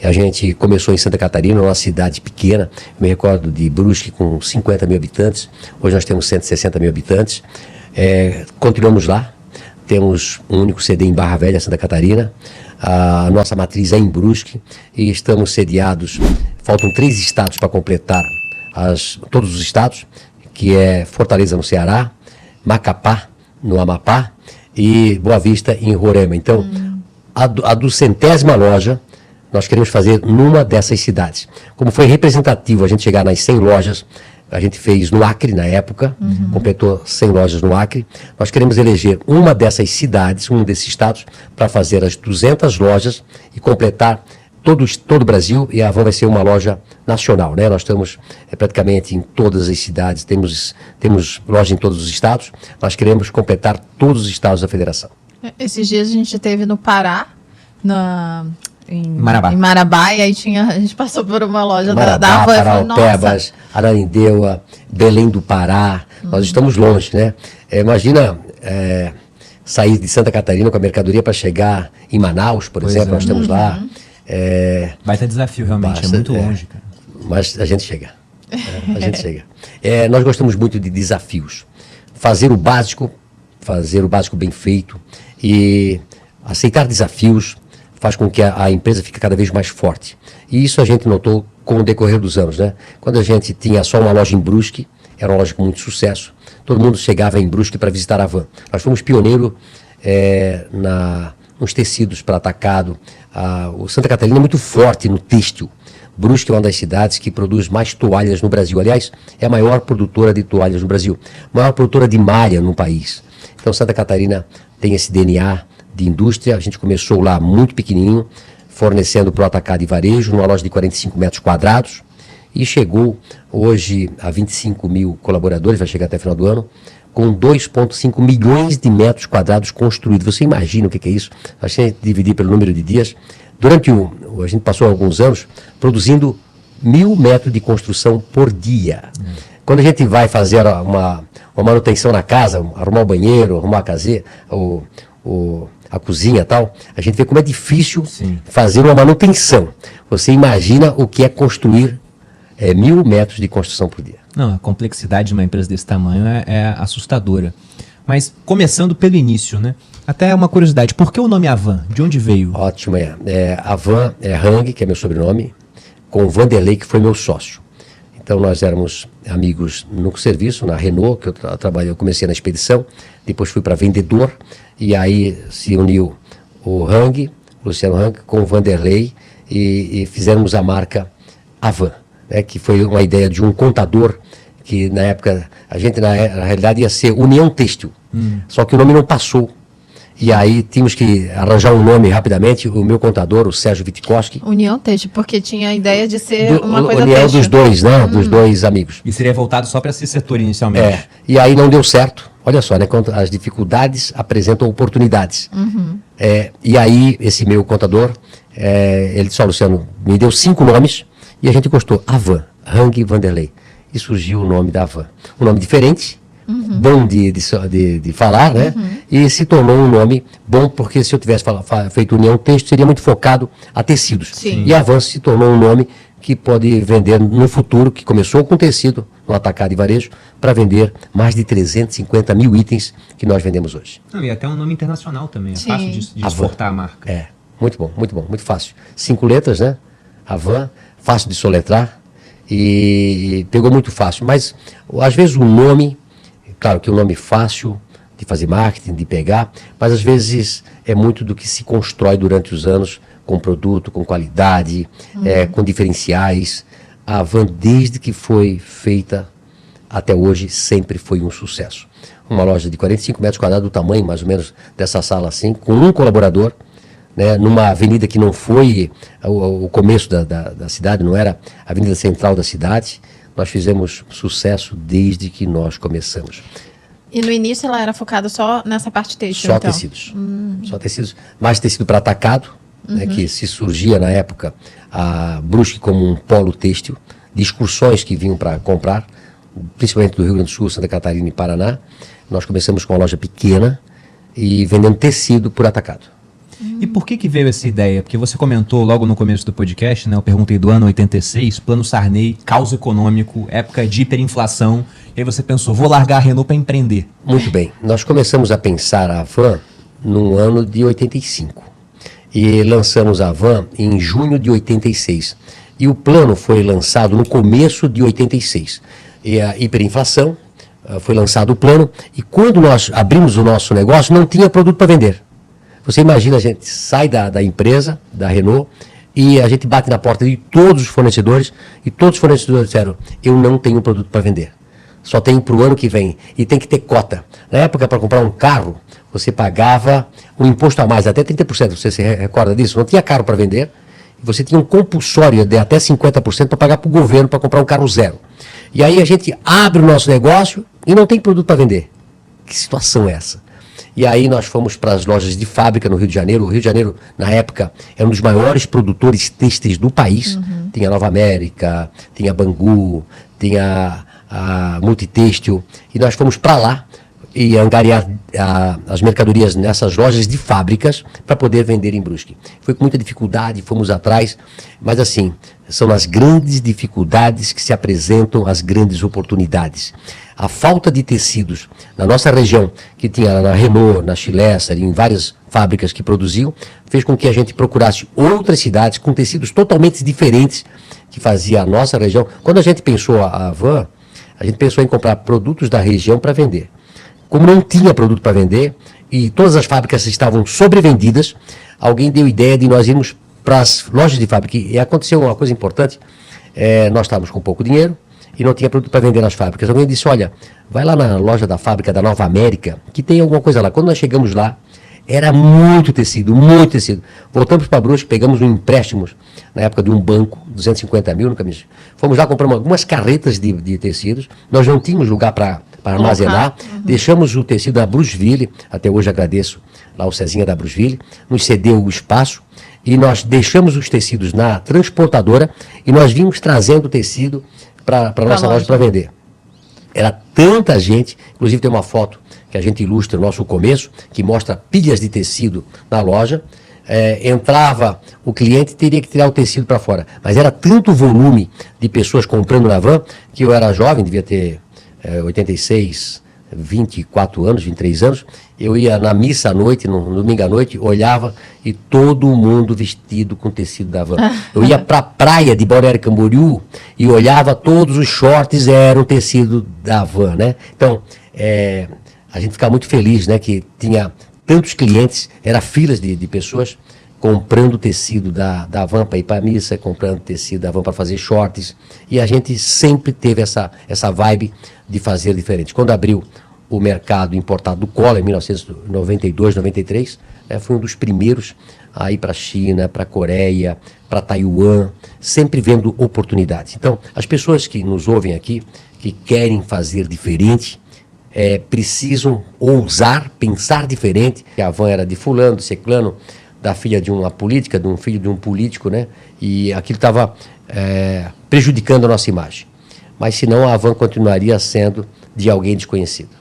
A gente começou em Santa Catarina, uma cidade pequena, me recordo de Brusque com 50 mil habitantes, hoje nós temos 160 mil habitantes, continuamos lá, temos um único CD em Barra Velha, Santa Catarina, a nossa matriz é em Brusque e estamos sediados, faltam 3 estados para completar todos os estados, que é Fortaleza no Ceará, Macapá no Amapá e Boa Vista em Roraima. Então, a 200ª loja nós queremos fazer numa dessas cidades. Como foi representativo a gente chegar nas 100 lojas, a gente fez no Acre na época, completou 100 lojas no Acre, nós queremos eleger uma dessas cidades, um desses estados, para fazer as 200 lojas e completar todo o Brasil, e a Havan vai ser uma loja nacional, né? Nós estamos praticamente em todas as cidades, temos loja em todos os estados, nós queremos completar todos os estados da federação. Esses dias a gente esteve no Pará, em Marabá. Em Marabá, e aí a gente passou por uma loja Marabá, da Havan. Paraupebas, Ananindeua, Belém do Pará, nós estamos longe, né? Imagina sair de Santa Catarina com a mercadoria para chegar em Manaus, por exemplo, nós estamos lá. Vai ter desafio, realmente, é muito longe, cara. Mas a gente chega. A gente chega. Nós gostamos muito de desafios. Fazer o básico bem feito e aceitar desafios faz com que a empresa fique cada vez mais forte. E isso a gente notou com o decorrer dos anos, né? Quando a gente tinha só uma loja em Brusque, era uma loja com muito sucesso, todo mundo chegava em Brusque para visitar a Havan. Nós fomos pioneiro nos tecidos para atacado. O Santa Catarina é muito forte no têxtil. Brusque é uma das cidades que produz mais toalhas no Brasil. Aliás, é a maior produtora de toalhas no Brasil, maior produtora de malha no país. Então, Santa Catarina tem esse DNA de indústria. A gente começou lá muito pequenininho, fornecendo para o atacado e varejo, numa loja de 45 metros quadrados, e chegou hoje a 25 mil colaboradores, vai chegar até o final do ano, com 2,5 milhões de metros quadrados construídos. Você imagina o que é isso? A gente dividir pelo número de dias. A gente passou alguns anos produzindo 1.000 metros de construção por dia. Quando a gente vai fazer uma manutenção na casa, arrumar o banheiro, arrumar a caseira, a cozinha e tal, a gente vê como é difícil fazer uma manutenção. Você imagina o que é construir 1.000 metros de construção por dia. Não, a complexidade de uma empresa desse tamanho é assustadora. Mas começando pelo início, né? Até uma curiosidade, por que o nome Havan? De onde veio? Ótimo, Havan Hang, que é meu sobrenome, com o Vanderlei, que foi meu sócio. Então nós éramos amigos no serviço, na Renault, que eu comecei na expedição, depois fui para vendedor, e aí se uniu o Luciano Hang, com o Vanderlei, e fizemos a marca Havan, que foi uma ideia de um contador, que na época, a gente na realidade ia ser União Têxtil, só que o nome não passou. E aí tínhamos que arranjar um nome rapidamente. O meu contador, o Sérgio Witkowski. União Têxtil, porque tinha a ideia de ser uma coisa União têxtil. dos dois, né? Dos dois amigos. E seria voltado só para esse setor inicialmente. E aí não deu certo. Olha só, né? Quando as dificuldades apresentam oportunidades. E aí esse meu contador, ele disse, Luciano, me deu 5 nomes e a gente gostou. Havan, Hang Vanderlei. E surgiu o nome da Havan. Um nome diferente, bom de falar, né? E se tornou um nome bom, porque se eu tivesse feito União Têxtil, seria muito focado a tecidos. Sim. E a Havan se tornou um nome que pode vender no futuro, que começou com tecido, no atacado e varejo, para vender mais de 350 mil itens que nós vendemos hoje. Não, e até um nome internacional também, é Sim. fácil de exportar a marca. Muito bom, muito fácil. 5 letras, né? Havan, fácil de soletrar e pegou muito fácil. Mas, às vezes, o nome, claro que é um nome fácil de fazer marketing, de pegar, mas às vezes é muito do que se constrói durante os anos com produto, com qualidade, com diferenciais. A Havan, desde que foi feita até hoje, sempre foi um sucesso. Uma loja de 45 metros quadrados, do tamanho mais ou menos dessa sala assim, com um colaborador, né, numa avenida que não foi o começo da cidade, não era a avenida central da cidade. Nós fizemos sucesso desde que nós começamos. E no início ela era focada só nessa parte têxtil, Só então? tecidos. Só tecidos. Mais tecido para atacado, né, que se surgia na época a Brusque como um polo têxtil, de excursões que vinham para comprar, principalmente do Rio Grande do Sul, Santa Catarina e Paraná. Nós começamos com uma loja pequena e vendendo tecido por atacado. E por que veio essa ideia? Porque você comentou logo no começo do podcast, né? Eu perguntei do ano 86, Plano Sarney, caos econômico, época de hiperinflação. E aí você pensou, vou largar a Renault para empreender. Muito bem. Nós começamos a pensar a van no ano de 85. E lançamos a van em junho de 86. E o plano foi lançado no começo de 86. E a hiperinflação, foi lançado o plano. E quando nós abrimos o nosso negócio, não tinha produto para vender. Você imagina, a gente sai da empresa, da Renault, e a gente bate na porta de todos os fornecedores, e todos os fornecedores disseram, eu não tenho produto para vender. Só tenho para o ano que vem. E tem que ter cota. Na época, para comprar um carro, você pagava um imposto a mais, até 30%. Você se recorda disso? Não tinha carro para vender. Você tinha um compulsório de até 50% para pagar para o governo para comprar um carro zero. E aí a gente abre o nosso negócio e não tem produto para vender. Que situação é essa? E aí nós fomos para as lojas de fábrica no Rio de Janeiro. O Rio de Janeiro, na época, era um dos maiores produtores têxteis do país. Tinha a Nova América, tinha a Bangu, tinha a Multitêxtil. E nós fomos para lá e angariar as mercadorias nessas lojas de fábricas para poder vender em Brusque. Foi com muita dificuldade, fomos atrás, mas assim, são nas grandes dificuldades que se apresentam as grandes oportunidades. A falta de tecidos na nossa região, que tinha na Renault, na Schilesser, em várias fábricas que produziam, fez com que a gente procurasse outras cidades com tecidos totalmente diferentes que fazia a nossa região. Quando a gente pensou a van, a gente pensou em comprar produtos da região para vender. Como não tinha produto para vender e todas as fábricas estavam sobrevendidas, alguém deu ideia de nós irmos para as lojas de fábrica. E aconteceu uma coisa importante, nós estávamos com pouco dinheiro e não tinha produto para vender nas fábricas. Alguém disse, olha, vai lá na loja da fábrica da Nova América, que tem alguma coisa lá. Quando nós chegamos lá, era muito tecido, muito tecido. Voltamos para Brusque, pegamos um empréstimo, na época de um banco, 250 mil, nunca me... Fomos lá, compramos algumas carretas de tecidos, nós não tínhamos lugar para armazenar, deixamos o tecido da Brusville, até hoje agradeço lá o Cezinha da Brusville, nos cedeu o espaço e nós deixamos os tecidos na transportadora e nós vimos trazendo o tecido para a nossa loja para vender. Era tanta gente, inclusive tem uma foto que a gente ilustra o nosso começo, que mostra pilhas de tecido na loja, entrava o cliente e teria que tirar o tecido para fora. Mas era tanto volume de pessoas comprando na van, que eu era jovem, devia ter 86, 24 anos, 23 anos, eu ia na missa à noite, no domingo à noite, olhava e todo mundo vestido com tecido da van. Eu ia para a praia de Balneário Camboriú e olhava, todos os shorts eram tecido da van, né? Então, a gente ficava muito feliz, né, que tinha tantos clientes, era filas de pessoas comprando tecido da van para ir para a missa, comprando tecido da van para fazer shorts, e a gente sempre teve essa vibe de fazer diferente. Quando abriu o mercado importado do cola, em 1992, 93, fui um dos primeiros a ir para a China, para a Coreia, para Taiwan, sempre vendo oportunidades. Então, as pessoas que nos ouvem aqui, que querem fazer diferente, precisam ousar, pensar diferente. A van era de fulano, de ciclano, da filha de uma política, de um filho de um político, né? E aquilo estava prejudicando a nossa imagem. Mas senão a van continuaria sendo de alguém desconhecido.